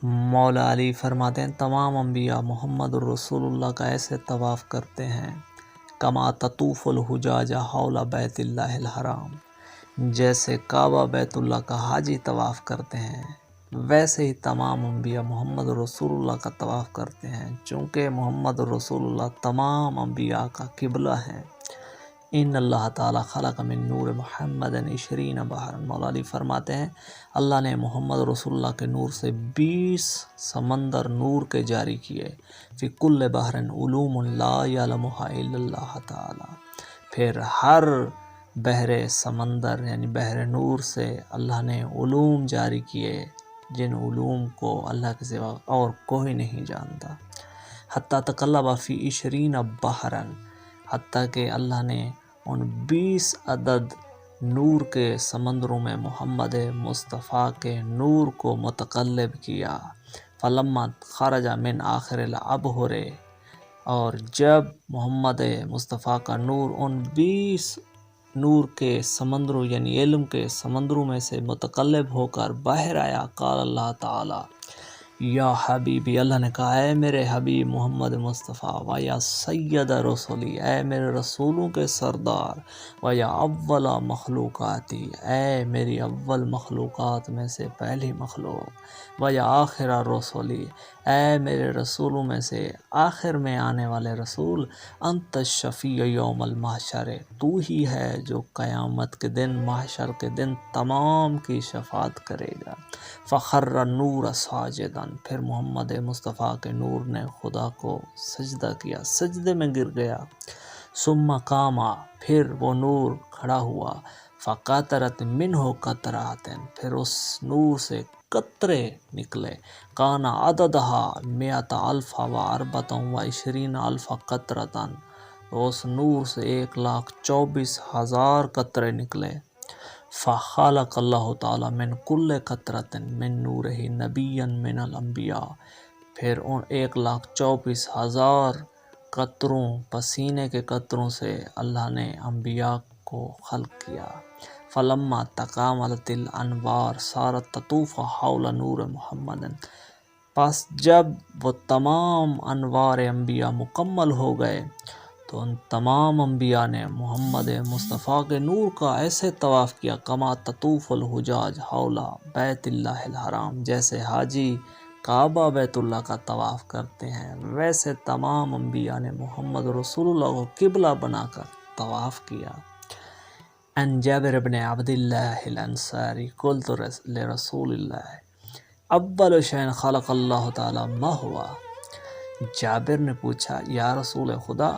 مولا علی فرماتے ہیں تمام انبیاء محمد الرسول اللہ کا ایسے طواف کرتے ہیں کما تطوف الحجاج حول بیت اللہ الحرام، جیسے کعبہ بیت اللہ کا حاجی طواف کرتے ہیں ویسے ہی تمام انبیاء محمد رسول اللہ کا طواف کرتے ہیں، چونکہ محمد رسول اللہ تمام انبیاء کا قبلہ ہیں۔ ان اللہ تعالی خلق من نور محمد 20 بحر، مولا علی فرماتے ہیں اللہ نے محمد رسول اللہ کے نور سے 20 سمندر نور کے جاری کیے، فی کل بحر علوم لا یعلمها الا اللہ تعالی، پھر ہر بحر سمندر یعنی بحر نور سے اللہ نے علوم جاری کیے جن علوم کو اللہ کے سوا اور کوئی نہیں جانتا۔ حتیٰ تقلب فی 20 بحرا، حتیٰ کہ اللہ نے ان 20 عدد نور کے سمندروں میں محمد مصطفیٰ کے نور کو متقلب کیا۔ فلما خرج من آخر الابحر، اور جب محمد مصطفیٰ کا نور ان 20 نور کے سمندروں یعنی علم کے سمندروں میں سے متقلب ہو کر باہر آیا، قال اللہ تعالی یا حبیبی، اللہ نے کہا اے میرے حبیب محمد مصطفیٰ، و یا سید رسولی، اے میرے رسولوں کے سردار، و یا اول مخلوقاتی، اے میری اول مخلوقات میں سے پہلی مخلوق، و یا آخر رسولی، اے میرے رسولوں میں سے آخر میں آنے والے رسول، انت الشفیع یوم المحشر، تو ہی ہے جو قیامت کے دن محشر کے دن تمام کی شفاعت کرے گا۔ فخر نور ساجدا، پھر محمد مصطفیٰ کے نور نے خدا کو سجدہ کیا، سجدے میں گر گیا۔ ثم قام، پھر وہ نور کھڑا ہوا، فقطرت منہ قطرات، پھر اس نور سے قطرے نکلے، کان عددہا 124,000 قطرتاً، اس نور سے 1,24,000 قطرے نکلے۔ فخلق اللہ تعالی من کل قطرۃ من نورہ نبیا من الانبیاء، پھر ان 1,24,000 قطروں پسینے کے قطروں سے اللہ نے انبیاء کو خلق کیا۔ فلما تکاملت الانوار صارت تطوف حول نور محمد، پس جب وہ تمام انوار انبیاء مکمل ہو گئے تو ان تمام انبیاء نے محمد مصطفیٰ کے نور کا ایسے طواف کیا کما تطوف الحجاج حول بیت اللہ الحرام، جیسے حاجی کعبہ بیت اللہ کا طواف کرتے ہیں ویسے تمام انبیاء نے محمد رسول اللہ کو قبلہ بنا کر طواف کیا۔ ان جابر بن عبداللہ الانصاری قلت لرسول اللہ اول شیء خلق اللہ تعالی ما ہوا، جابر نے پوچھا یا رسول خدا،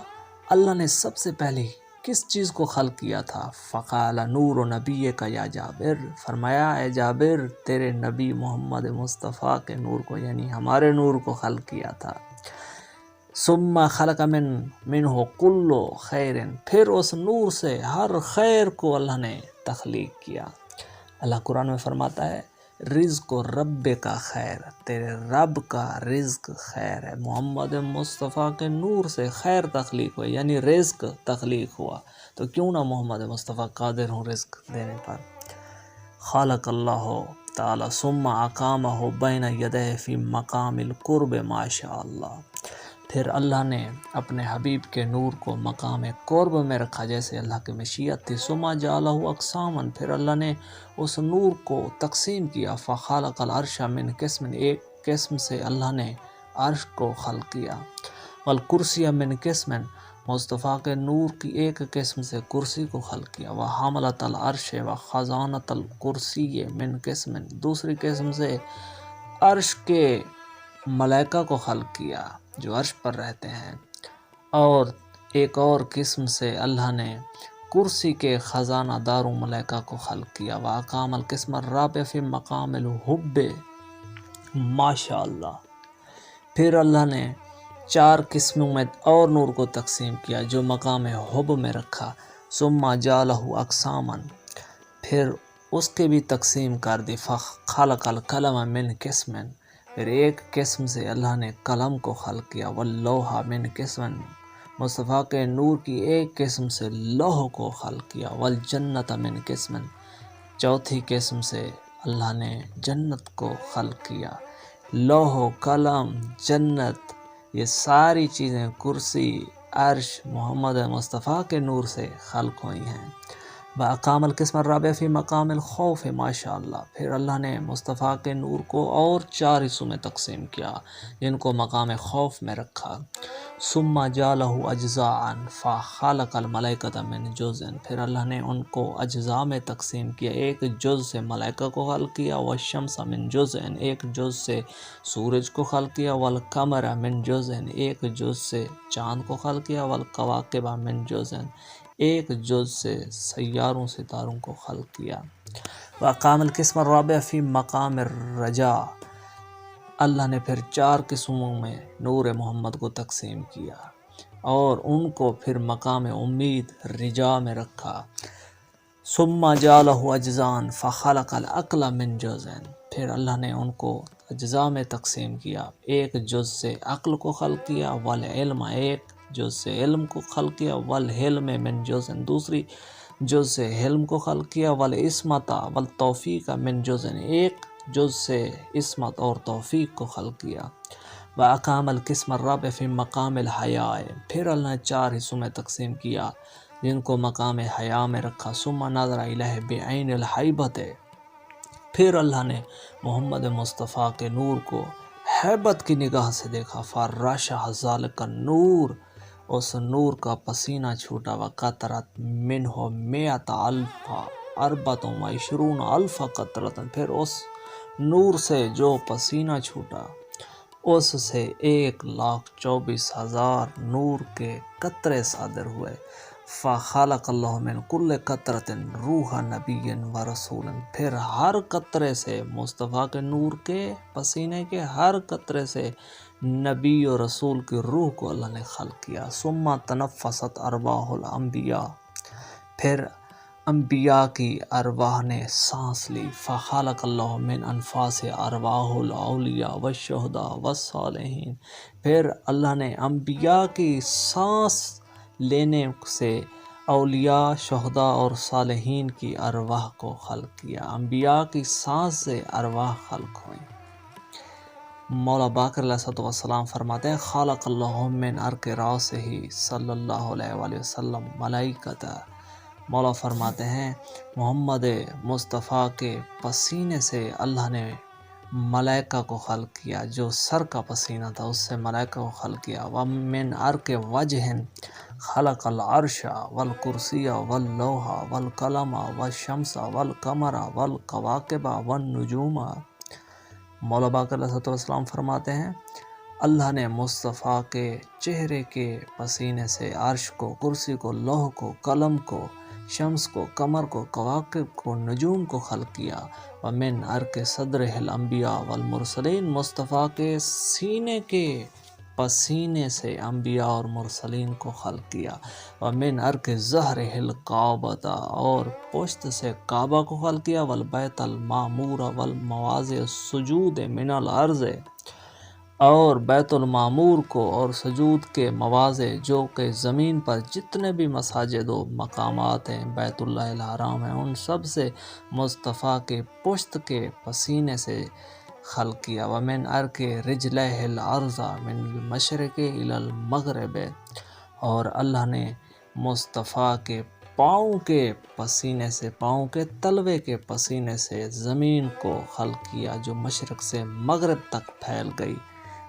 اللہ نے سب سے پہلے کس چیز کو خلق کیا تھا؟ فقال نور نبی کا یا جابر، فرمایا اے جابر تیرے نبی محمد مصطفیٰ کے نور کو یعنی ہمارے نور کو خلق کیا تھا۔ ثم خلق منہ کل خیر، پھر اس نور سے ہر خیر کو اللہ نے تخلیق کیا۔ اللہ قرآن میں فرماتا ہے رزق رب کا خیر، تیرے رب کا رزق خیر ہے۔ محمد مصطفیٰ کے نور سے خیر تخلیق ہوئی یعنی رزق تخلیق ہوا، تو کیوں نہ محمد مصطفیٰ قادر ہوں رزق دینے پر۔ خالق اللہ تعالی ثم اقامہ بین یدہ فی مقام القرب ما شاء اللہ، پھر اللہ نے اپنے حبیب کے نور کو مقام قرب میں رکھا جیسے اللہ کی مشیت تھی۔ ثم جعلہ اقساما، پھر اللہ نے اس نور کو تقسیم کیا۔ فخلق العرش من قسم، ایک قسم سے اللہ نے عرش کو خلق کیا۔ والکرسی من قسم، مصطفیٰ کے نور کی ایک قسم سے کرسی کو خلق کیا۔ وحملۃ العرش وخزانۃ الکرسی من قسم، دوسری قسم سے عرش کے ملائکہ کو خلق کیا جو عرش پر رہتے ہیں، اور ایک اور قسم سے اللہ نے کرسی کے خزانہ داروں ملائکہ کو خلق کیا۔ وَأَقَامَ الْقِسْمَ الرَّابِعَ فِي مَقَامِ الْحُبِّ ماشاء اللہ، پھر اللہ نے 4 قسموں میں اور نور کو تقسیم کیا جو مقام حب میں رکھا۔ ثم جعلہ اقساما، پھر اس کے بھی تقسیم کر دی۔ فخلق القلم من قسم، پھر ایک قسم سے اللہ نے قلم کو خلق کیا۔ واللوح من قسم، مصطفیٰ کے نور کی ایک قسم سے لوح کو خلق کیا۔ والجنت من قسم، چوتھی قسم سے اللہ نے جنت کو خلق کیا۔ لوح و قلم، جنت، یہ ساری چیزیں، کرسی، عرش محمد مصطفیٰ کے نور سے خلق ہوئی ہیں۔ وَأَقَامَ الْقِسْمَ الرَّابِعَ فِي مَقَامِ الْخَوْفِ، ماشاءاللہ۔ پھر اللہ نے مصطفیٰ کے نور کو اور 4 حصوں میں تقسیم کیا، جن کو مقام خوف میں رکھا۔ ثُمَّ جَعَلَهُ أَجْزَاءً فَخَلَقَ الْمَلَائِكَةَ مِنْ جُزْءٍ، پھر اللہ نے ان کو اجزاء میں تقسیم کیا، ایک جز سے ملائکہ کو خلق کیا، وَالشَّمْسَ مِنْ جُزْءٍ، ایک جز سے سورج کو خلق کیا، وَالْقَمَرَ مِنْ جُزْءٍ، ایک جز سے چاند کو خلق کیا، وَالْكَوَاكِبَ مِنْ جُزْءٍ، ایک جز سے سیاروں ستاروں کو خلق کیا۔ وَأَقَامَ الْقِسْمَ الرَّابِعَ فِي مَقَامِ الرَّجَاءِ، اللہ نے پھر 4 قسموں میں نور محمد کو تقسیم کیا اور ان کو پھر مقام امید رجاء میں رکھا۔ ثُمَّ جَعَلَهُ أَجْزَاءً فَخَلَقَ الْعَقْلَ مِنْ جُزْءٍ، پھر اللہ نے ان کو اجزاء میں تقسیم کیا، ایک جز سے عقل کو خلق کیا، والعلم، ایک جز سے علم کو خلق کیا، والحلم من جزء، دوسری جز سے حلم کو خلق کیا، والعصمت والتوفیق من جزء، ایک جز سے عصمت اور توفیق کو خلق کیا۔ وَأَقَامَ الْقِسْمَ الرَّابِعَ فِي مَقَامِ الْحَیَاءِ، پھر اللہ نے 4 حصوں میں تقسیم کیا، جن کو مقام حیا میں رکھا۔ ثُمَّ نَظَرَ إِلَیْهِ بِعَیْنِ الْہَیبَةِ، پھر اللہ نے محمد مصطفیٰ کے نور کو ہیبت کی نگاہ سے دیکھا۔ فَرَّشَحَ ذَلِکَ النُّور، اس نور کا پسینہ چھوٹا، وَقَطَرَتْ مِنْہُ 100,000 24,000 قطرۃ، پھر اس نور سے جو پسینہ چھوٹا اس سے 1,24,000 نور کے قطرے صادر ہوئے۔ فَخَلَقَ اللَّهُ مِنْ كُلِّ قَطْرَةٍ رُوحَ نَبِيٍّ وَرَسُولٍ، پھر ہر قطرے سے مصطفیٰ کے نور کے پسینے کے ہر قطرے سے نبی و رسول کی روح کو اللہ نے خلق کیا۔ ثُمَّ تَنَفَّسَتْ أَرْوَاحُ الْأَنْبِيَاءِ، پھر انبیاء کی ارواح نے سانس لی۔ فَخَلَقَ اللَّهُ مِنْ أَنْفَاسِ أَرْوَاحُ الْأَوْلِيَاءِ وَالشُّهَدَاءِ وَالصَّالِحِينَ، پھر اللہ نے انبیاء کی سانس لینے سے اولیاء، شہداء اور صالحین کی ارواح کو خلق کیا۔ انبیاء کی سانس سے ارواح خلق ہوئیں۔ مولا باقر علیہ السلام فرماتے ہیں، خالق اللہ من عرق راسہ صلی اللہ علیہ وآلہ وسلم ملائکتہ، مولا فرماتے ہیں محمد مصطفیٰ کے پسینے سے اللہ نے ملائکہ کو خلق کیا، جو سر کا پسینہ تھا اس سے ملائکہ کو خلق کیا۔ وَمِنْ عَرْقِ وَجْهٍ خَلَقَ الْعَرْشَ وَالْكُرْسِيَّ وَاللَّوْحَ وَالْقَلَمَ وَالشَّمْسَ وَالْقَمَرَ وَالْكَوَاكِبَ وَالنُّجُومَ، مولا باقر علیہ السلام فرماتے ہیں اللہ نے مصطفیٰ کے چہرے کے پسینے سے عرش کو، کرسی کو، لوح کو، قلم کو، شمس کو، قمر کو، کواکب کو، نجوم کو خلق کیا۔ وَمِنْ عَرْقِ صَدْرِهِ الْأَنْبِيَاءَ وَالْمُرْسَلِينَ، مصطفیٰ کے سینے کے پسینے سے انبیاء اور مرسلین کو خلق کیا۔ وَمِنْ عَرْقِ ظَهْرِهِ الْكَعْبَةَ، اور پشت سے کعبہ کو خلق کیا۔ وَالْبَيْتَ الْمَعْمُورَ وَالْمَوَاضِعَ السُّجُودِ مِنَ الْأَرْضِ، اور بیت المعمور کو اور سجود کے مواضع جو کہ زمین پر جتنے بھی مساجد و مقامات ہیں، بیت اللہ الحرام ہیں، ان سب سے مصطفیٰ کے پشت کے پسینے سے خلق کیا۔ وَمِنْ عَرْقِ رِجْلَيْهِ الْأَرْضَ مِنَ الْمَشْرِقِ إِلَى الْمَغْرِبِ، اور اللہ نے مصطفیٰ کے پاؤں کے پسینے سے، پاؤں کے تلوے کے پسینے سے زمین کو خلق کیا، جو مشرق سے مغرب تک پھیل گئی۔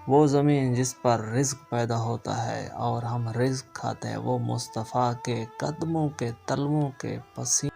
وہ زمین جس پر رزق پیدا ہوتا ہے اور ہم رزق کھاتے ہیں، وہ مصطفیٰ کے قدموں کے تلووں کے پسینے